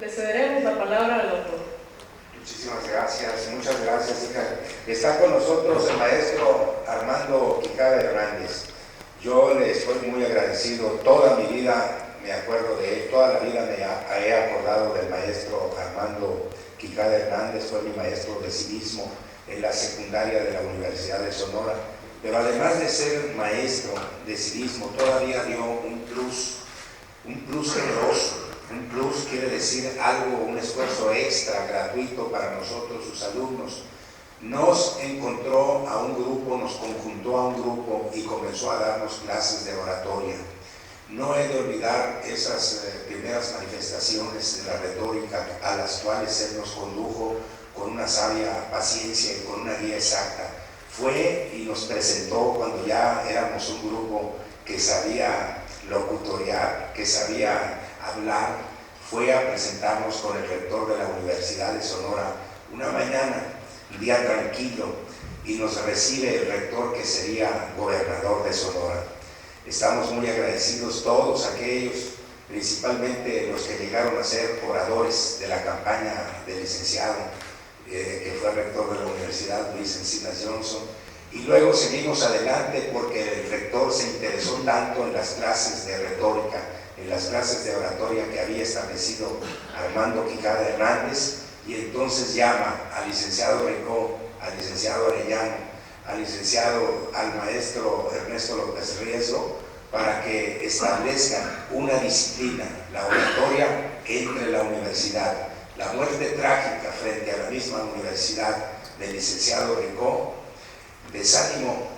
Le cederemos la palabra al autor. Muchísimas gracias, muchas gracias, hija. Está con nosotros el maestro Armando Quijada Hernández. Yo le estoy muy agradecido, toda mi vida me acuerdo de él, toda la vida me he acordado del maestro Armando Quijada Hernández. Fue mi maestro de civismo en la secundaria de la Universidad de Sonora, pero además de ser maestro de civismo, todavía dio un plus generoso. Un plus quiere decir algo, un esfuerzo extra, gratuito para nosotros, sus alumnos. Nos encontró a un grupo, nos conjuntó a un grupo y comenzó a darnos clases de oratoria. No he de olvidar esas primeras manifestaciones de la retórica a las cuales él nos condujo con una sabia paciencia y con una guía exacta. Fue y nos presentó cuando ya éramos un grupo que sabía locutoriar, que sabía hablar. Fue a presentarnos con el rector de la Universidad de Sonora una mañana, un día tranquilo, y nos recibe el rector que sería gobernador de Sonora. Estamos muy agradecidos todos aquellos, principalmente los que llegaron a ser oradores de la campaña del licenciado, que fue rector de la Universidad, Luis Encinas Johnson, y luego seguimos adelante porque el rector se interesó tanto en las clases de retórica, en las clases de oratoria que había establecido Armando Quijada Hernández, y entonces llama al licenciado Rico, al licenciado Arellano, al maestro Ernesto López Riesgo, para que establezcan una disciplina, la oratoria entre la universidad. La muerte trágica frente a la misma universidad del licenciado Rico desanimó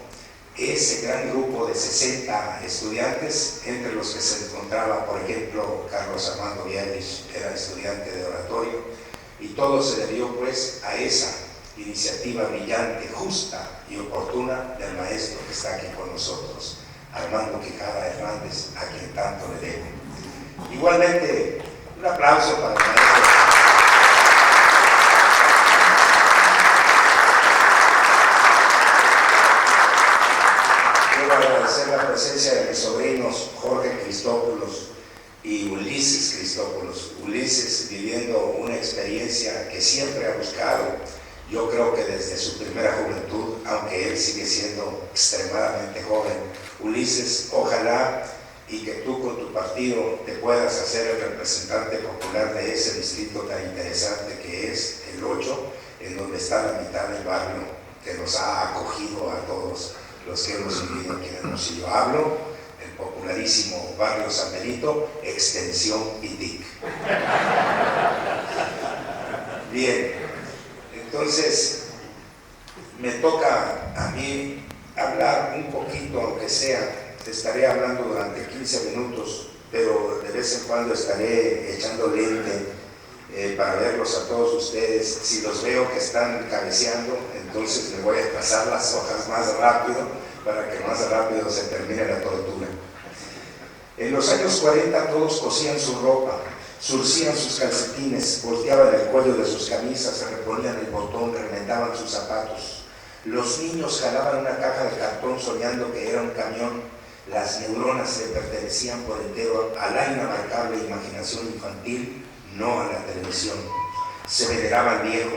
ese gran grupo de 60 estudiantes, entre los que se encontraba, por ejemplo, Carlos Armando Bielich, era estudiante de oratorio, y todo se debió pues a esa iniciativa brillante, justa y oportuna del maestro que está aquí con nosotros, Armando Quijada Hernández, a quien tanto le debo. Igualmente, un aplauso para el maestro. Quiero agradecer la presencia de mis sobrinos Jorge Cristóbulos y Ulises Cristóbulos. Ulises viviendo una experiencia que siempre ha buscado, yo creo que desde su primera juventud, aunque él sigue siendo extremadamente joven. Ulises, ojalá y que tú con tu partido te puedas hacer el representante popular de ese distrito tan interesante que es el 8, en donde está la mitad del barrio que nos ha acogido a todos los que hemos vivido aquí en Hermosillo. Hablo del popularísimo barrio San Benito, extensión Pitic. Bien, entonces me toca a mí hablar un poquito, aunque sea, estaré hablando durante 15 minutos, pero de vez en cuando estaré echando lente para verlos a todos ustedes. Si los veo que están cabeceando, entonces le voy a pasar las hojas más rápido para que más rápido se termine la tortura. En los años 40 todos cosían su ropa, surcían sus calcetines, volteaban el cuello de sus camisas, reponían el botón, remendaban sus zapatos. Los niños jalaban una caja de cartón soñando que era un camión. Las neuronas le pertenecían por entero a la inabarcable imaginación infantil, no a la televisión. Se veneraba al viejo.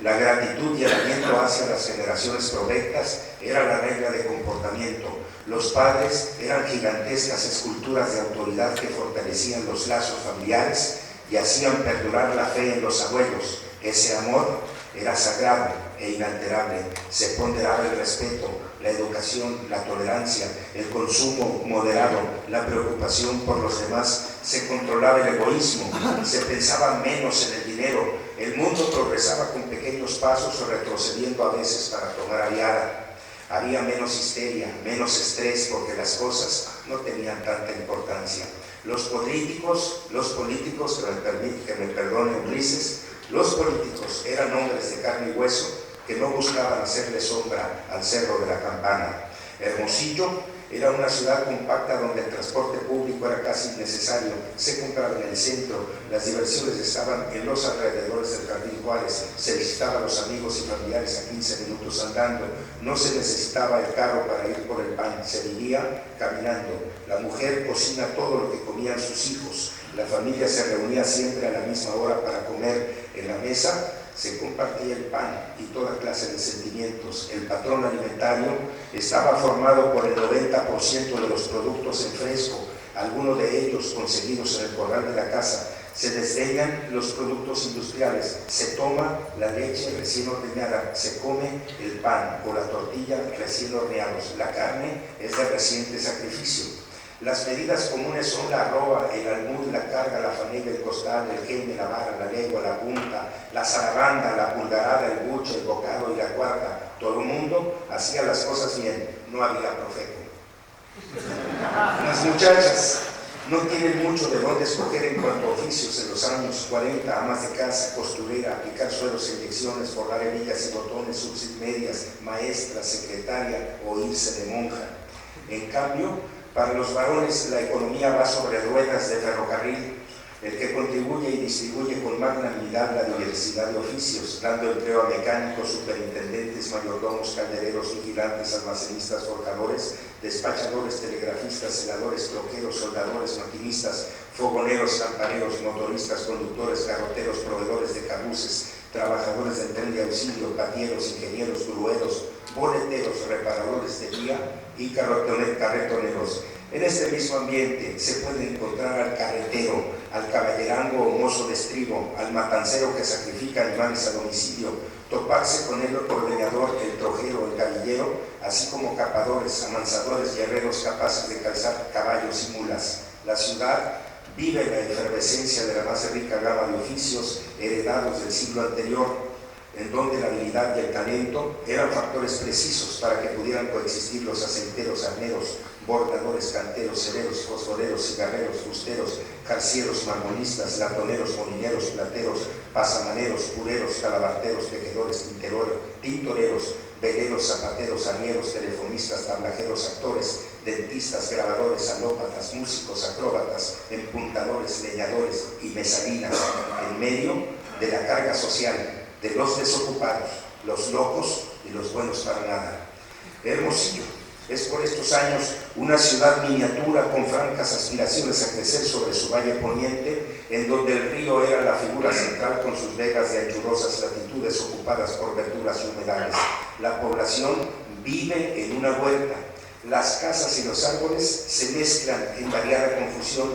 La gratitud y el aliento hacia las generaciones provectas era la regla de comportamiento. Los padres eran gigantescas esculturas de autoridad que fortalecían los lazos familiares y hacían perdurar la fe en los abuelos. Ese amor era sagrado e inalterable. Se ponderaba el respeto, la educación, la tolerancia, el consumo moderado, la preocupación por los demás. Se controlaba el egoísmo, se pensaba menos en el dinero. El mundo progresaba con pequeños pasos, retrocediendo a veces para tomar aviada. Había menos histeria, menos estrés, porque las cosas no tenían tanta importancia. Los políticos, que me perdone Ulises, los políticos eran hombres de carne y hueso que no buscaban hacerle sombra al cerro de la Campana. Hermosillo era una ciudad compacta donde el transporte público era casi innecesario. Se compraba en el centro, las diversiones estaban en los alrededores del Jardín Juárez, se visitaban a los amigos y familiares a 15 minutos andando, no se necesitaba el carro para ir por el pan, se vivía caminando. La mujer cocina todo lo que comían sus hijos. La familia se reunía siempre a la misma hora para comer. En la mesa se compartía el pan y toda clase de sentimientos. El patrón alimentario estaba formado por el 90% de los productos en fresco, algunos de ellos conseguidos en el corral de la casa. Se desdeñan los productos industriales, se toma la leche recién ordeñada, se come el pan o la tortilla recién horneados. La carne es de reciente sacrificio. Las medidas comunes son la arroba, el almud, la carga, la fanega, el costal, el gemme, la vara, la lengua, la punta, la zarabanda, la pulgarada, el buche, el bocado y la cuarta. Todo el mundo hacía las cosas bien, no había profeco. Las muchachas no tienen mucho de dónde escoger en cuanto a oficios. En los años 40, amas de casa, costurera, aplicar suelos e inyecciones, forrar hebillas y botones, submedias, maestra, secretaria o irse de monja. En cambio, para los varones la economía va sobre ruedas de ferrocarril, el que contribuye y distribuye con magnanimidad la diversidad de oficios, dando empleo a mecánicos, superintendentes, mayordomos, caldereros, vigilantes, almacenistas, forjadores, despachadores, telegrafistas, celadores, troqueros, soldadores, maquinistas, fogoneros, lampareros, motoristas, conductores, garroteros, proveedores de carruces, trabajadores del tren de auxilio, patieros, ingenieros, grueros, boleteros, reparadores de vía y carretoneros. En este mismo ambiente se puede encontrar al carretero, al caballerango o mozo de estribo, al matancero que sacrifica animales a domicilio, toparse con el ordeñador, el trojero, el gavillero, así como capadores, amansadores, guerreros capaces de calzar caballos y mulas. La ciudad vive la efervescencia de la más rica gama de oficios heredados del siglo anterior, en donde la habilidad y el talento eran factores precisos para que pudieran coexistir los aceiteros, arneros, bordadores, canteros, cereros, fosforeros, cigarreros, fusteros, carcieros, marmonistas, latoneros, molineros, plateros, pasamaneros, cureros, calabarteros, tejedores, tintoreros, veleros, zapateros, arrieros, telefonistas, tablajeros, actores, dentistas, grabadores, alópatas, músicos, acróbatas, empuntadores, leñadores y mesalinas, en medio de la carga social de los desocupados, los locos y los buenos para nada. Hermosillo es por estos años una ciudad miniatura con francas aspiraciones a crecer sobre su valle poniente, en donde el río era la figura central con sus vegas de anchurosas latitudes ocupadas por verduras y humedales. La población vive en una huerta. Las casas y los árboles se mezclan en variada confusión.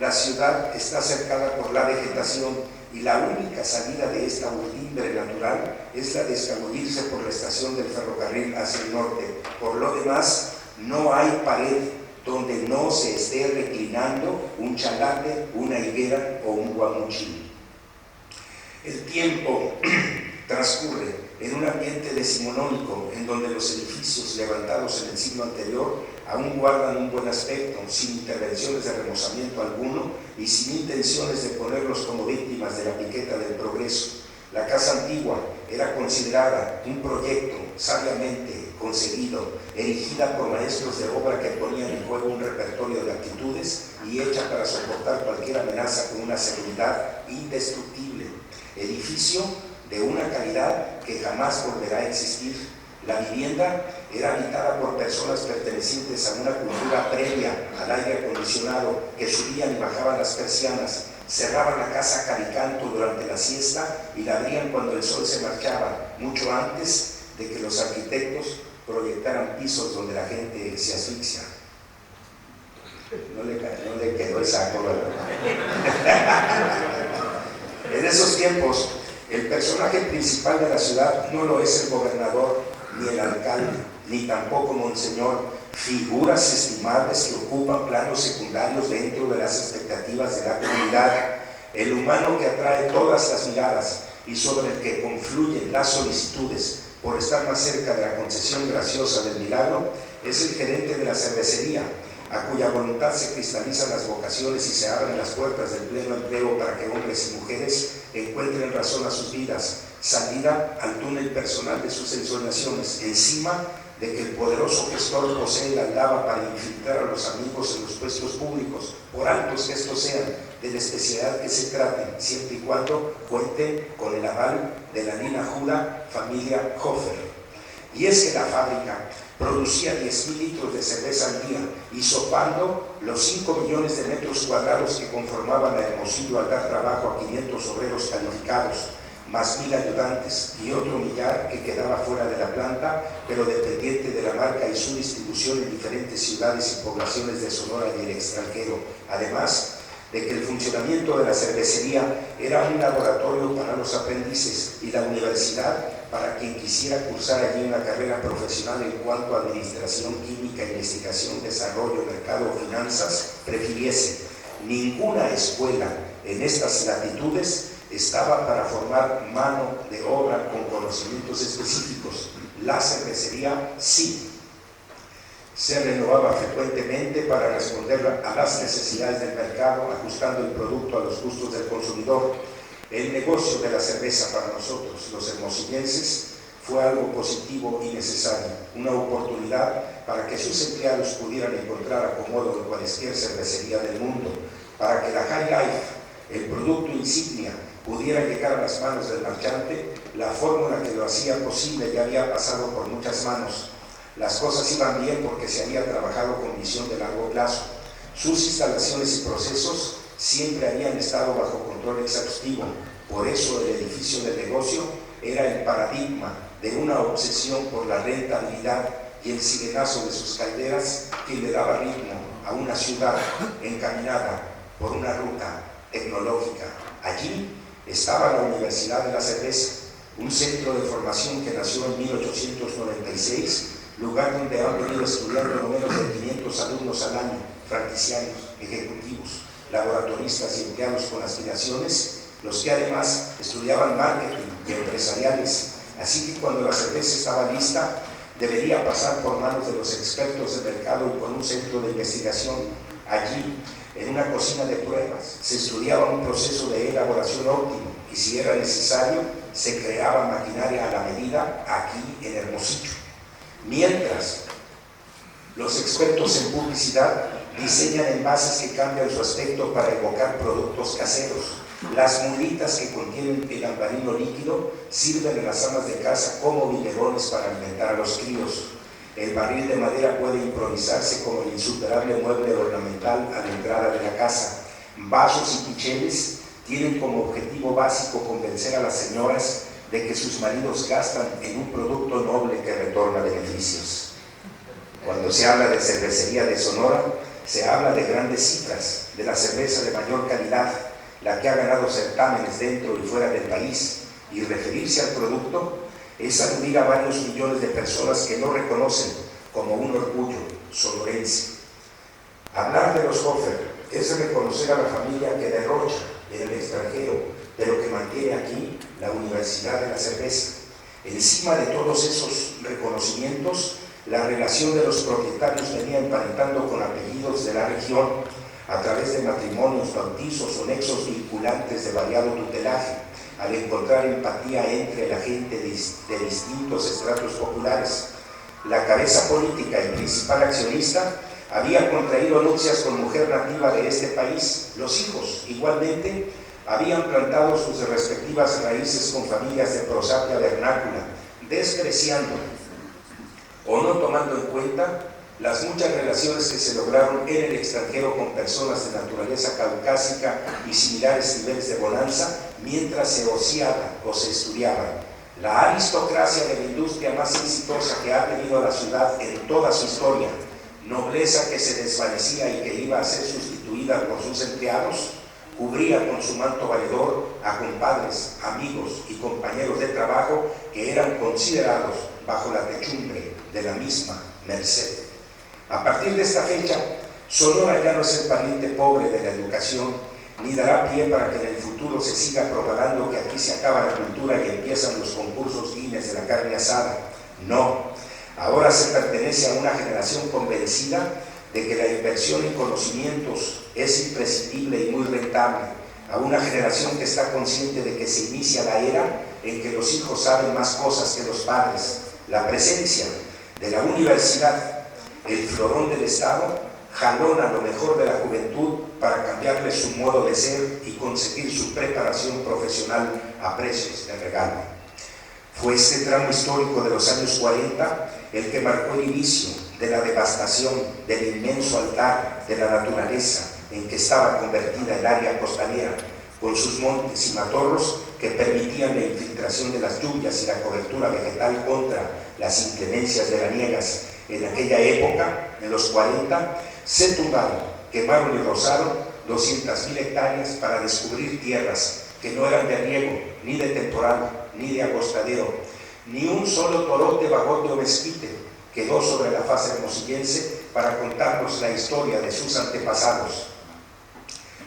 La ciudad está cercada por la vegetación y la única salida de esta urdimbre natural es la de escabullirse por la estación del ferrocarril hacia el norte. Por lo demás, no hay pared donde no se esté reclinando un chalate, una higuera o un guamuchil. El tiempo transcurre en un ambiente decimonónico en donde los edificios levantados en el siglo anterior aún guardan un buen aspecto, sin intervenciones de remozamiento alguno y sin intenciones de ponerlos como víctimas de la piqueta del progreso. La casa antigua era considerada un proyecto sabiamente concebido, erigida por maestros de obra que ponían en juego un repertorio de actitudes y hecha para soportar cualquier amenaza con una seguridad indestructible. Edificio de una calidad que jamás volverá a existir. La vivienda era habitada por personas pertenecientes a una cultura previa al aire acondicionado, que subían y bajaban las persianas, cerraban la casa a caricanto durante la siesta y la abrían cuando el sol se marchaba, mucho antes de que los arquitectos proyectaran pisos donde la gente se asfixia. No le quedó el saco, ¿verdad? En esos tiempos, el personaje principal de la ciudad no lo es el gobernador, ni el alcalde, ni tampoco Monseñor, figuras estimables que ocupan planos secundarios dentro de las expectativas de la comunidad. El humano que atrae todas las miradas y sobre el que confluyen las solicitudes por estar más cerca de la concesión graciosa del milagro es el gerente de la cervecería, a cuya voluntad se cristalizan las vocaciones y se abren las puertas del pleno empleo para que hombres y mujeres encuentren razón a sus vidas, salida al túnel personal de sus ensoñaciones, encima de que el poderoso gestor posee la aldaba para infiltrar a los amigos en los puestos públicos, por altos que estos sean, de la especialidad que se traten, siempre y cuando cuenten con el aval de la linajuda familia Hofer. Y es que la fábrica producía 10,000 litros de cerveza al día, hisopando los 5 millones de metros cuadrados que conformaban a Hermosillo al dar trabajo a 500 obreros calificados, más 1,000 ayudantes y otro millar que quedaba fuera de la planta, pero dependiente de la marca y su distribución en diferentes ciudades y poblaciones de Sonora y el extranjero. Además de que el funcionamiento de la cervecería era un laboratorio para los aprendices y la universidad para quien quisiera cursar allí una carrera profesional en cuanto a administración química, investigación, desarrollo, mercado o finanzas, prefiriese. Ninguna escuela en estas latitudes estaba para formar mano de obra con conocimientos específicos. La cervecería sí. Se renovaba frecuentemente para responder a las necesidades del mercado, ajustando el producto a los gustos del consumidor. El negocio de la cerveza para nosotros, los hermosillenses, fue algo positivo y necesario, una oportunidad para que sus empleados pudieran encontrar acomodo en cualquier cervecería del mundo, para que la High Life, el producto insignia, pudiera llegar a las manos del marchante. La fórmula que lo hacía posible ya había pasado por muchas manos. Las cosas iban bien porque se había trabajado con visión de largo plazo. Sus instalaciones y procesos siempre habían estado bajo control exhaustivo. Por eso el edificio del negocio era el paradigma de una obsesión por la rentabilidad y el sirenazo de sus calderas que le daba ritmo a una ciudad encaminada por una ruta tecnológica. Allí estaba la Universidad de la Cerveza, un centro de formación que nació en 1896, lugar donde han venido estudiando no menos de 500 alumnos al año, franquiciarios, ejecutivos, laboratoristas y empleados con aspiraciones, los que además estudiaban marketing y empresariales. Así que cuando la cerveza estaba lista, debería pasar por manos de los expertos de mercado y por un centro de investigación. Allí, en una cocina de pruebas, se estudiaba un proceso de elaboración óptimo y si era necesario, se creaba maquinaria a la medida aquí en Hermosillo. Mientras, los expertos en publicidad diseñan envases que cambian su aspecto para evocar productos caseros. Las mulitas que contienen el ambarino líquido sirven en las amas de casa como biberones para alimentar a los críos. El barril de madera puede improvisarse como el insuperable mueble ornamental a la entrada de la casa. Vasos y picheles tienen como objetivo básico convencer a las señoras de que sus maridos gastan en un producto noble que retorna beneficios. Cuando se habla de cervecería de Sonora, se habla de grandes cifras, de la cerveza de mayor calidad, la que ha ganado certámenes dentro y fuera del país, y referirse al producto es aludir a varios millones de personas que lo reconocen como un orgullo sonorense. Hablar de los Hofer es reconocer a la familia que derrocha en el extranjero, pero que mantiene aquí la Universidad de la Cerveza. Encima de todos esos reconocimientos, la relación de los propietarios venía emparentando con apellidos de la región a través de matrimonios, bautizos o nexos vinculantes de variado tutelaje, al encontrar empatía entre la gente de distintos estratos populares. La cabeza política y principal accionista había contraído nupcias con mujer nativa de este país. Los hijos, igualmente, habían plantado sus respectivas raíces con familias de prosapia vernácula, despreciando o no tomando en cuenta las muchas relaciones que se lograron en el extranjero con personas de naturaleza caucásica y similares niveles de bonanza, mientras se ociaba o se estudiaba. La aristocracia de la industria más exitosa que ha tenido a la ciudad en toda su historia, nobleza que se desvanecía y que iba a ser sustituida por sus empleados, cubría con su manto valedor a compadres, amigos y compañeros de trabajo que eran considerados bajo la techumbre de la misma merced. A partir de esta fecha, Sonora ya no es el pariente pobre de la educación, ni dará pie para que en el futuro se siga propagando que aquí se acaba la cultura y empiezan los concursos Guinness de la carne asada. No, ahora se pertenece a una generación convencida de que la inversión en conocimientos es imprescindible y muy rentable, a una generación que está consciente de que se inicia la era en que los hijos saben más cosas que los padres. La presencia de la universidad, el florón del Estado, jalona lo mejor de la juventud para cambiarle su modo de ser y conseguir su preparación profesional a precios de regalo. Fue este tramo histórico de los años 40 el que marcó el inicio de la devastación del inmenso altar de la naturaleza en que estaba convertida el área costanera, con sus montes y matorros que permitían la infiltración de las lluvias y la cobertura vegetal contra las inclemencias veraniegas. En aquella época, en los 40, se tumbaron, quemaron y rozaron 200.000 hectáreas para descubrir tierras que no eran de riego, ni de temporal, ni de agostadero. Ni un solo torote, bagote o mezquite quedó sobre la faz hermosillense para contarnos la historia de sus antepasados.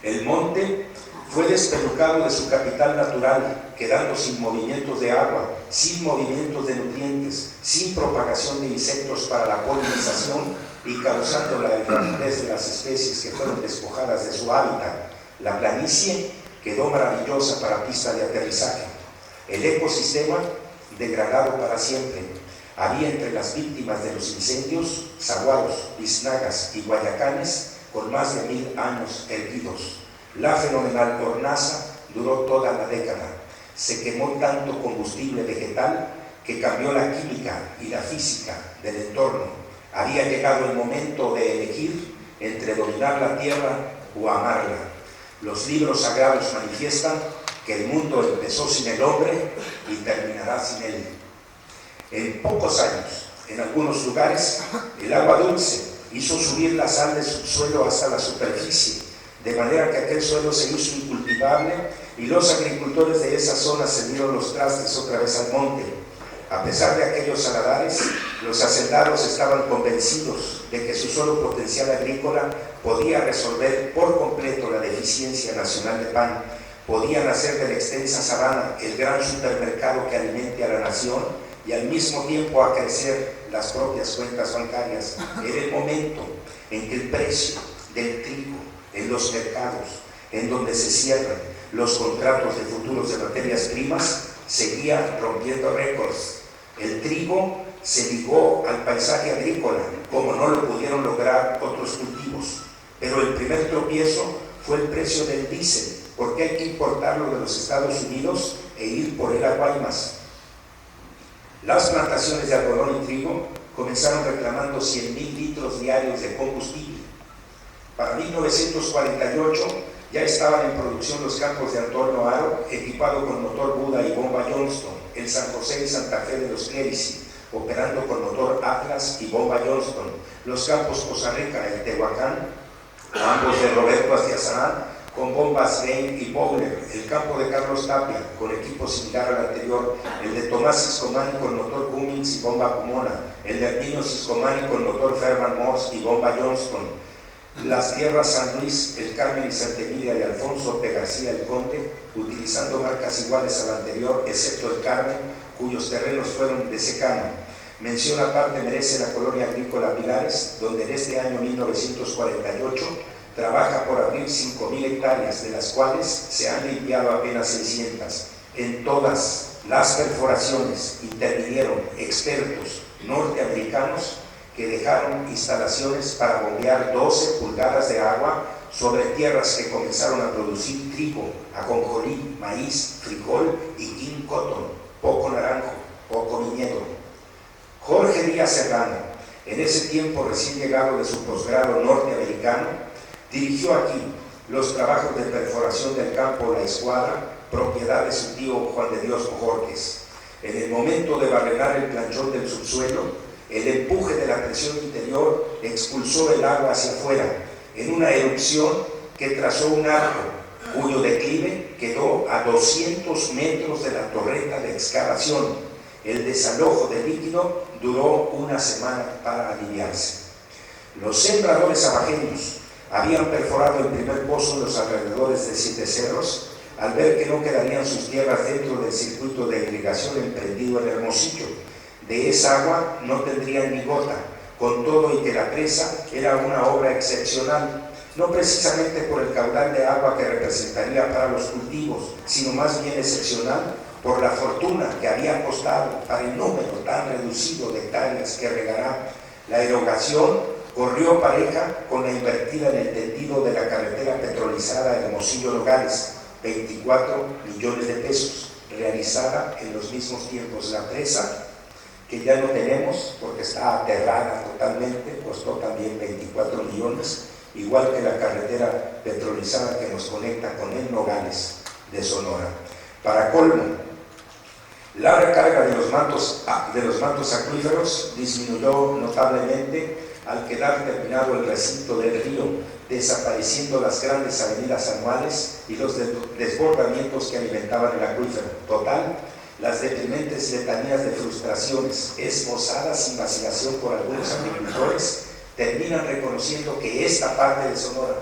El monte fue despelucado de su capital natural, quedando sin movimientos de agua, sin movimientos de nutrientes, sin propagación de insectos para la polinización y causando la desnudez de las especies que fueron despojadas de su hábitat. La planicie quedó maravillosa para pista de aterrizaje. El ecosistema degradado para siempre. Había entre las víctimas de los incendios saguaros, biznagas y guayacanes con más de 1000 años erguidos. La fenomenal hornaza duró toda la década. Se quemó tanto combustible vegetal que cambió la química y la física del entorno. Había llegado el momento de elegir entre dominar la tierra o amarla. Los libros sagrados manifiestan que el mundo empezó sin el hombre y terminará sin él. En pocos años, en algunos lugares, el agua dulce hizo subir la sal del subsuelo hasta la superficie, de manera que aquel suelo se hizo incultivable y los agricultores de esa zona se dieron los trastes otra vez al monte. A pesar de aquellos saladares, los hacendados estaban convencidos de que su solo potencial agrícola podía resolver por completo la deficiencia nacional de pan. Podían hacer de la extensa sabana el gran supermercado que alimente a la nación y al mismo tiempo acrecer las propias cuentas bancarias. Era el momento en que el precio del trigo en los mercados, en donde se cierran los contratos de futuros de materias primas, seguía rompiendo récords. El trigo se ligó al paisaje agrícola, como no lo pudieron lograr otros cultivos. Pero el primer tropiezo fue el precio del diésel, porque hay que importarlo de los Estados Unidos e ir por él a Guaymas. Las plantaciones de algodón y trigo comenzaron reclamando 100.000 litros diarios de combustible. Para 1948 ya estaban en producción los campos de Antonio Aro, equipado con motor Buda y bomba Johnston, el San José y Santa Fe de los Clérici, operando con motor Atlas y bomba Johnston, los campos Poza Rica y Tehuacán, ambos de Roberto Astiazarán, con bombas Bain y Bowler, el campo de Carlos Tapia, con equipo similar al anterior, el de Tomás Ciscomani con motor Cummins y bomba Pomona, el de Arminio Ciscomani con motor Fairman Morse y bomba Johnston. Las tierras San Luis, El Carmen y Santa Emilia de Alfonso P. García el Conde, utilizando marcas iguales a la anterior, excepto El Carmen, cuyos terrenos fueron de secano. Mención aparte merece la colonia agrícola Pilares, donde en este año 1948 trabaja por abrir 5.000 hectáreas, de las cuales se han limpiado apenas 600. En todas las perforaciones intervinieron expertos norteamericanos que dejaron instalaciones para bombear 12 pulgadas de agua sobre tierras que comenzaron a producir trigo, ajonjolí, maíz, frijol y king cotton, poco naranjo, poco viñedo. Jorge Díaz Serrano, en ese tiempo recién llegado de su posgrado norteamericano, dirigió aquí los trabajos de perforación del campo La Escuadra, propiedad de su tío Juan de Dios Bojorquez. En el momento de barrenar el planchón del subsuelo, el empuje de la presión interior expulsó el agua hacia afuera, en una erupción que trazó un arco, cuyo declive quedó a 200 metros de la torreta de excavación. El desalojo del líquido duró una semana para aliviarse. Los sembradores abajeños habían perforado el primer pozo en los alrededores de Siete Cerros, al ver que no quedarían sus tierras dentro del circuito de irrigación emprendido en Hermosillo. De esa agua no tendrían ni gota, con todo y que la presa era una obra excepcional, no precisamente por el caudal de agua que representaría para los cultivos, sino más bien excepcional por la fortuna que había costado para el número tan reducido de hectáreas que regará. La erogación corrió pareja con la invertida en el tendido de la carretera petrolizada Hermosillo-Nogales, 24 millones de pesos, realizada en los mismos tiempos. La presa, que ya no tenemos porque está aterrada totalmente, costó también 24 millones, igual que la carretera petrolizada que nos conecta con el Nogales de Sonora. Para colmo, la recarga de los mantos acuíferos disminuyó notablemente al quedar terminado el recinto del río, desapareciendo las grandes avenidas anuales y los desbordamientos que alimentaban el acuífero. Total, las deprimentes letanías de frustraciones esbozadas sin vacilación por algunos agricultores terminan reconociendo que esta parte de Sonora,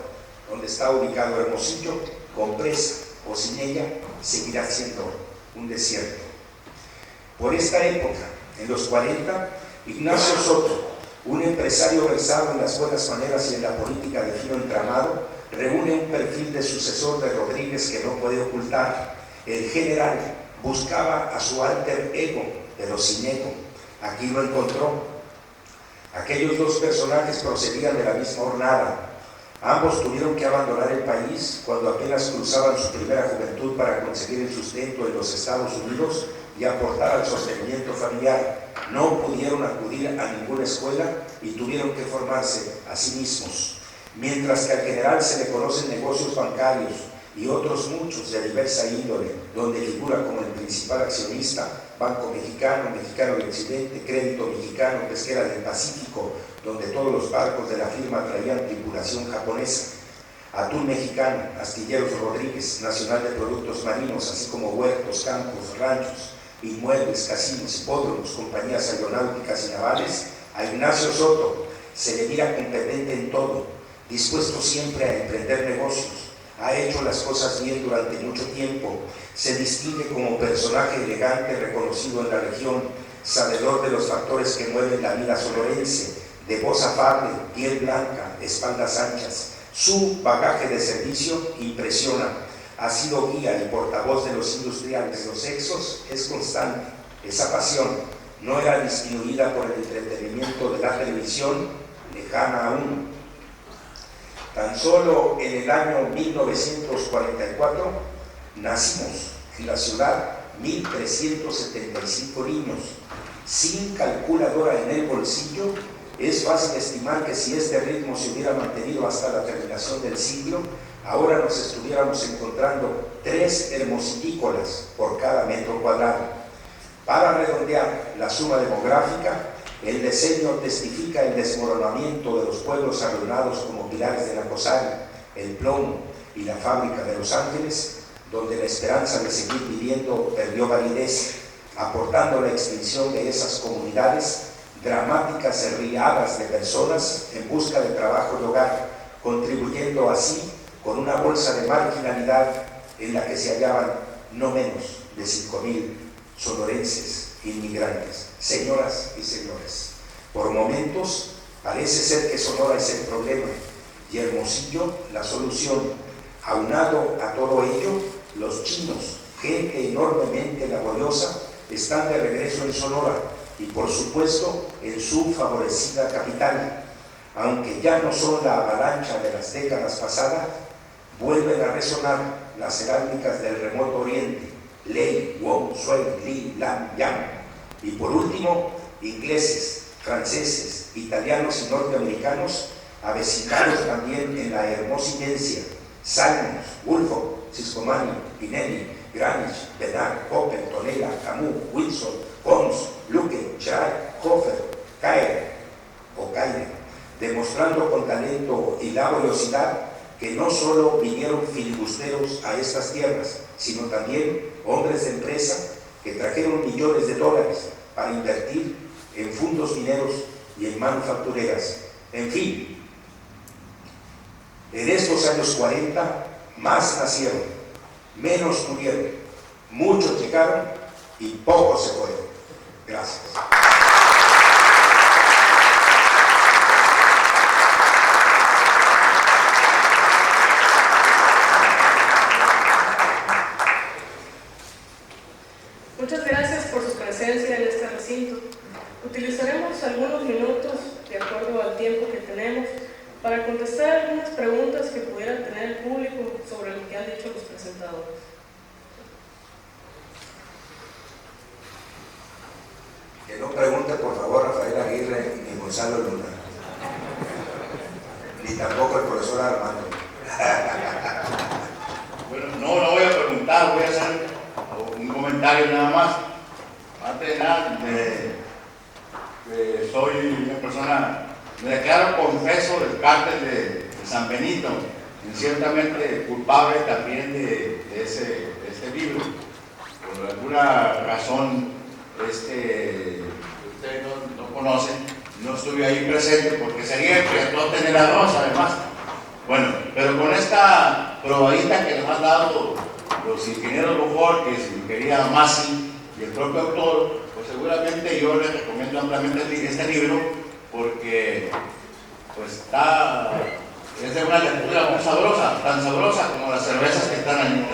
donde está ubicado Hermosillo, con presa o sin ella, seguirá siendo un desierto. Por esta época, en los 40, Ignacio Soto, un empresario versado en las buenas maneras y en la política de fino entramado, reúne un perfil de sucesor de Rodríguez que no puede ocultar. El general buscaba a su alter ego, pero sin ego. Aquí lo encontró. Aquellos dos personajes procedían de la misma hornada. Ambos tuvieron que abandonar el país cuando apenas cruzaban su primera juventud para conseguir el sustento en los Estados Unidos y aportar al sostenimiento familiar. No pudieron acudir a ninguna escuela y tuvieron que formarse a sí mismos. Mientras que al general se le conocen negocios bancarios y otros muchos de diversa índole, donde figura como el principal accionista Banco Mexicano, Mexicano del Occidente, Crédito Mexicano, Pesquera del Pacífico, donde todos los barcos de la firma traían tripulación japonesa, Atún Mexicano, Astilleros Rodríguez, Nacional de Productos Marinos, así como huertos, campos, ranchos, inmuebles, casinos, hipódromos, compañías aeronáuticas y navales, a Ignacio Soto se le mira competente en todo, dispuesto siempre a emprender negocios. Ha hecho las cosas bien durante mucho tiempo, se distingue como personaje elegante reconocido en la región, sabedor de los factores que mueven la vida sonorense, de voz afable, piel blanca, espaldas anchas. Su bagaje de servicio impresiona. Ha sido guía y portavoz de los industriales. Los sexos es constante. Esa pasión no era disminuida por el entretenimiento de la televisión, lejana aún. Tan solo en el año 1944 nacimos en la ciudad 1.375 niños. Sin calculadora en el bolsillo, es fácil estimar que si este ritmo se hubiera mantenido hasta la terminación del siglo, ahora nos estuviéramos encontrando 3 hermosilícolas por cada metro cuadrado. Para redondear la suma demográfica, el diseño testifica el desmoronamiento de los pueblos arruinados como Pilares de la Cosari, El Plomo y la Fábrica de Los Ángeles, donde la esperanza de seguir viviendo perdió validez, aportando la extinción de esas comunidades dramáticas riadas de personas en busca de trabajo y hogar, contribuyendo así con una bolsa de marginalidad en la que se hallaban no menos de 5,000 sonorenses inmigrantes. Señoras y señores, por momentos parece ser que Sonora es el problema y Hermosillo la solución. Aunado a todo ello, los chinos, gente enormemente laboriosa, están de regreso en Sonora y por supuesto en su favorecida capital. Aunque ya no son la avalancha de las décadas pasadas, vuelven a resonar las heráldicas del remoto oriente: Lei, Wong, Sui, Li, Lam, Yang. Y por último, ingleses, franceses, italianos y norteamericanos, avecinados también en la hermosillensia: Salmons, Woolfolk, Ciscomani, Pinelli, Greenwich, Bernard, Popper, Tonela, Camus, Wilson, Holmes, Luque, Chai, Hofer, Caer o Caire, demostrando con talento y laboriosidad que no solo vinieron filibusteros a estas tierras, sino también hombres de empresa que trajeron millones de dólares para invertir en fundos mineros y en manufactureras. En fin, en estos años 40, más nacieron, menos murieron, muchos llegaron y pocos se fueron. Gracias. Muchas gracias por su presencia en este recinto. Utilizaremos algunos minutos, de acuerdo al tiempo que tenemos, para contestar algunas preguntas que pudiera tener el público sobre lo que han dicho los presentadores. Que no pregunten Gonzalo Luna, ni tampoco el profesor Armando. Bueno, no voy a preguntar, voy a hacer un comentario nada más. Antes de nada, soy una persona, me declaro confeso del cártel de San Benito, y ciertamente culpable también de este libro. Por alguna razón que ustedes no conocen, no estuve ahí presente porque sería el creador de la Rosa, además. Bueno, pero con esta probadita que nos han dado los ingenieros Bojorques, mi querida Masi y el propio autor, pues seguramente yo les recomiendo ampliamente este libro porque pues es de una lectura muy sabrosa, tan sabrosa como las cervezas que están ahí.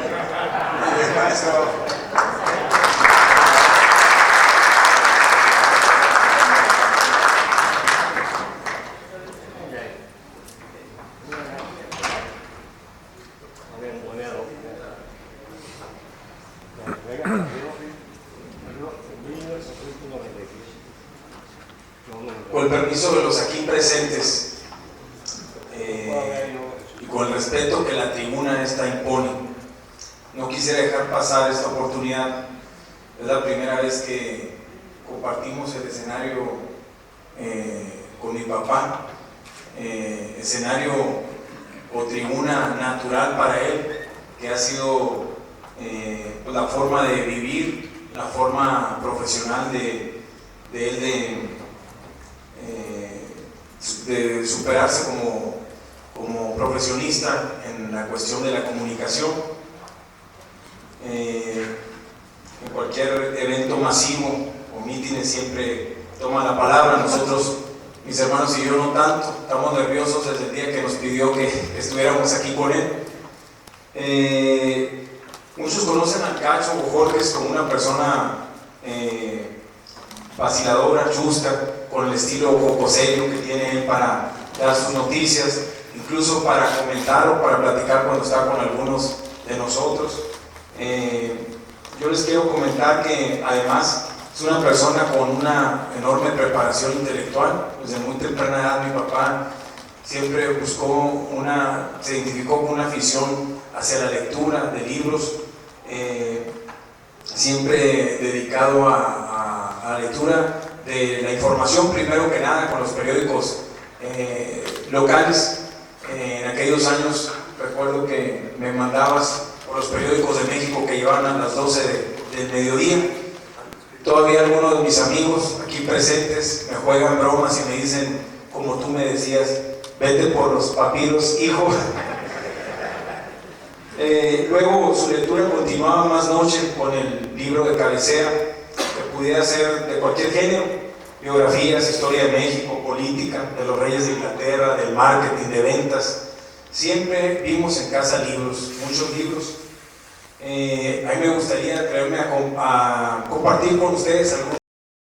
Con el permiso de los aquí presentes y con el respeto que la tribuna esta impone, no quisiera dejar pasar esta oportunidad. Es la primera vez que compartimos el escenario con mi papá, escenario o tribuna natural para él, que ha sido pues la forma de vivir, la forma profesional de él de superarse como profesionista en la cuestión de la comunicación. En cualquier evento masivo o mítines siempre toma la palabra. Nosotros, mis hermanos y yo, no tanto. Estamos nerviosos desde el día que nos pidió que estuviéramos aquí con él. Muchos conocen al Cacho Bojorques como una persona vaciladora, chusta, con el estilo jocoserio que tiene él para dar sus noticias, incluso para comentar o para platicar cuando está con algunos de nosotros. Yo les quiero comentar que además es una persona con una enorme preparación intelectual. Desde muy temprana edad mi papá siempre se identificó con una afición hacia la lectura de libros, siempre dedicado a la lectura de la información, primero que nada con los periódicos locales. En aquellos años recuerdo que me mandabas por los periódicos de México que llevaban a las 12 del mediodía. Todavía algunos de mis amigos aquí presentes me juegan bromas y me dicen, como tú me decías, vete por los papiros, hijo. Luego su lectura continuaba más noche con el libro de cabecera, que pudiera ser de cualquier género: biografías, historia de México, política, de los reyes de Inglaterra, del marketing, de ventas. Siempre vimos en casa libros, muchos libros. A mí me gustaría atreverme a compartir con ustedes algunos